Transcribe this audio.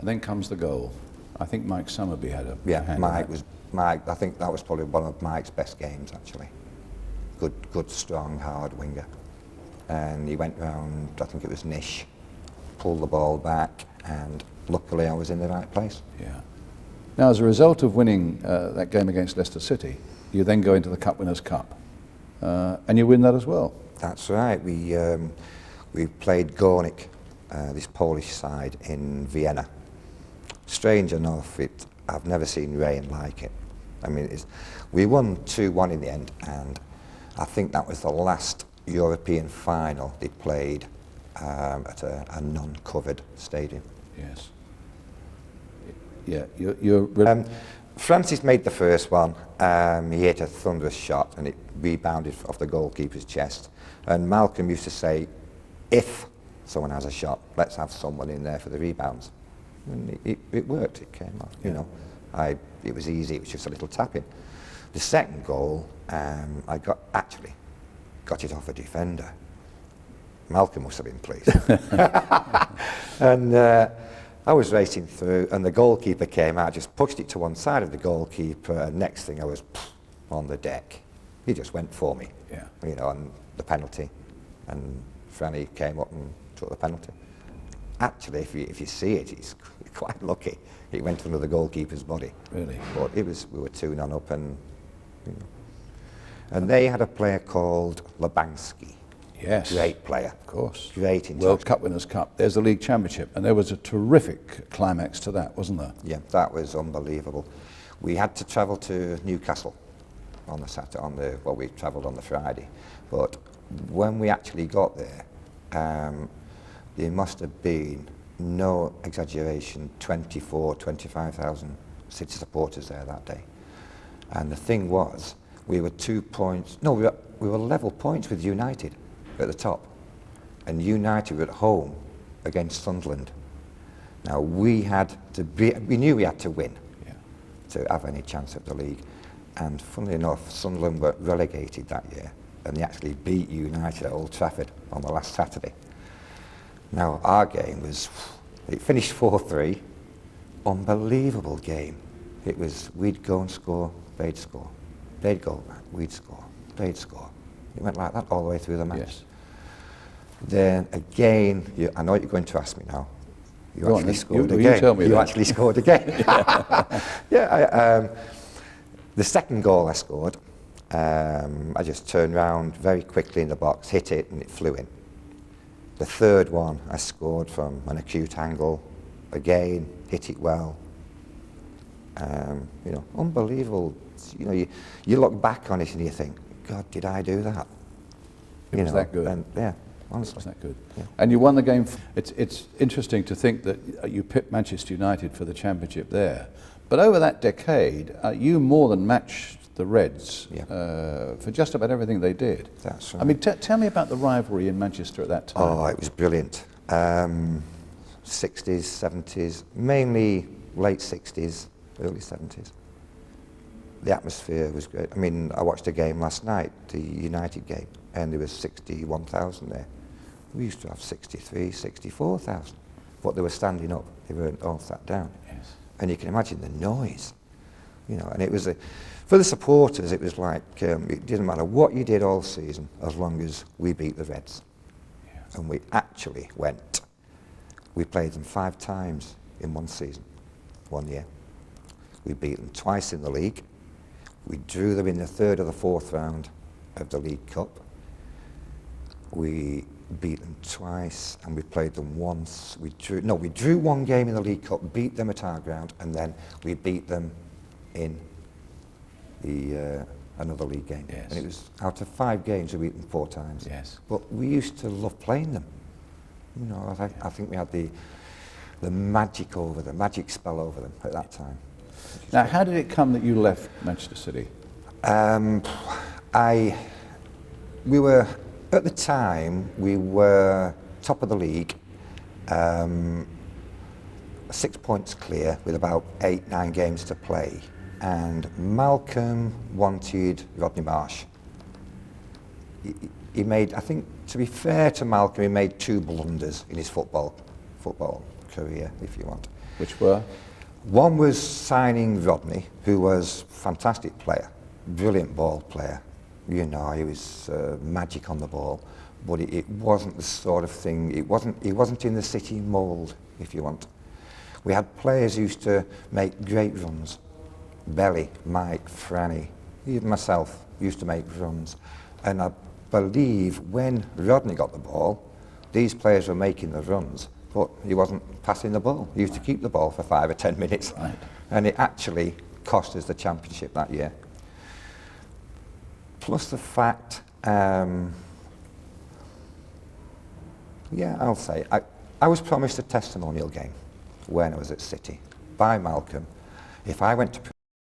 And then comes the goal. I think Mike Summerby had a Yeah, hand Mike in was Mike. I think that was probably one of Mike's best games actually. Good, strong, hard winger. And he went round. I think it was Nish, pulled the ball back, and luckily I was in the right place. Yeah. Now, as a result of winning that game against Leicester City, you then go into the Cup Winners' Cup, and you win that as well. That's right. We played Gornik, this Polish side, in Vienna. Strange enough, I've never seen rain like it. I mean, we won 2-1 in the end, and I think that was the last European final they played at a non-covered stadium. Yes. Yeah, Francis made the first one. He hit a thunderous shot and it rebounded off the goalkeeper's chest. And Malcolm used to say, if someone has a shot, let's have someone in there for the rebounds. And it worked, it came off, you know. It was easy, it was just a little tapping. The second goal, I got it off a defender. Malcolm must have been pleased. And I was racing through and the goalkeeper came out, just pushed it to one side of the goalkeeper, and next thing I was on the deck. He just went for me, you know, on the penalty. And Franny came up and took the penalty. Actually, if you see it, he's quite lucky. It went under the goalkeeper's body. Really? But we were 2-0 up, and you know. And they had a player called Labansky. Yes. Great player. Of course. Great in World Cup Winners' Cup. There's the league championship, and there was a terrific climax to that, wasn't there? Yeah, that was unbelievable. We had to travel to Newcastle on the Saturday. We travelled on the Friday, but when we actually got there, there must have been, no exaggeration, 25,000 City supporters there that day. And the thing was, we were 2 points. No, we were level points with United at the top, and United were at home against Sunderland. Now we knew we had to win to have any chance of the league, and funnily enough, Sunderland were relegated that year, and they actually beat United at Old Trafford on the last Saturday. Now our game it finished 4-3, unbelievable game. It was, we'd go and score, they'd score, they'd go back, we'd score, they'd score. It went like that all the way through the match. Yes. Then again, I know what you're going to ask me now. You actually scored again. You tell me you actually scored again. The second goal I scored, I just turned round very quickly in the box, hit it, and it flew in. The third one I scored from an acute angle, again, hit it well. You know, unbelievable. You know, you look back on it and you think, God, did I do that? It was that good. And, yeah, honestly. Was that good? Yeah. And you won the game. It's interesting to think that you pipped Manchester United for the championship there. But over that decade, you more than matched the Reds for just about everything they did. That's right. I mean, tell me about the rivalry in Manchester at that time. Oh, it was brilliant. 60s, 70s, mainly late 60s, early 70s. The atmosphere was great. I mean, I watched a game last night, the United game, and there was 61,000 there. We used to have 63, 64,000. But they were standing up, they weren't all sat down. Yes. And you can imagine the noise, you know, and it was for the supporters, it was like, it didn't matter what you did all season as long as we beat the Reds. Yes. And we actually went. We played them 5 times in one season, 1 year. We beat them twice in the league. We drew them in the 3rd or the 4th round of the League Cup. We beat them twice, and we played them once. We drew 1 game in the League Cup, beat them at our ground, and then we beat them in the another league game. Yes. And it was out of 5 games, we beat them 4 times. Yes. But we used to love playing them. You know, I think we had the magic over them, magic spell over them at that time. Now, how did it come that you left Manchester City? We were, at the time, we were top of the league, 6 points clear with about 8-9 games to play. And Malcolm wanted Rodney Marsh. He made, I think, to be fair to Malcolm, he made 2 blunders in his football career, if you want. Which were? One was signing Rodney, who was a fantastic player, brilliant ball player. You know, he was magic on the ball, but it wasn't the sort of thing, he wasn't in the City mould, if you want. We had players who used to make great runs. Belly, Mike, Franny, even myself used to make runs. And I believe when Rodney got the ball, these players were making the runs, but he wasn't passing the ball. He used to keep the ball for 5 or 10 minutes. Right. And it actually cost us the championship that year. Plus the fact, yeah, I'll say, I was promised a testimonial game when I was at City by Malcolm. If I went to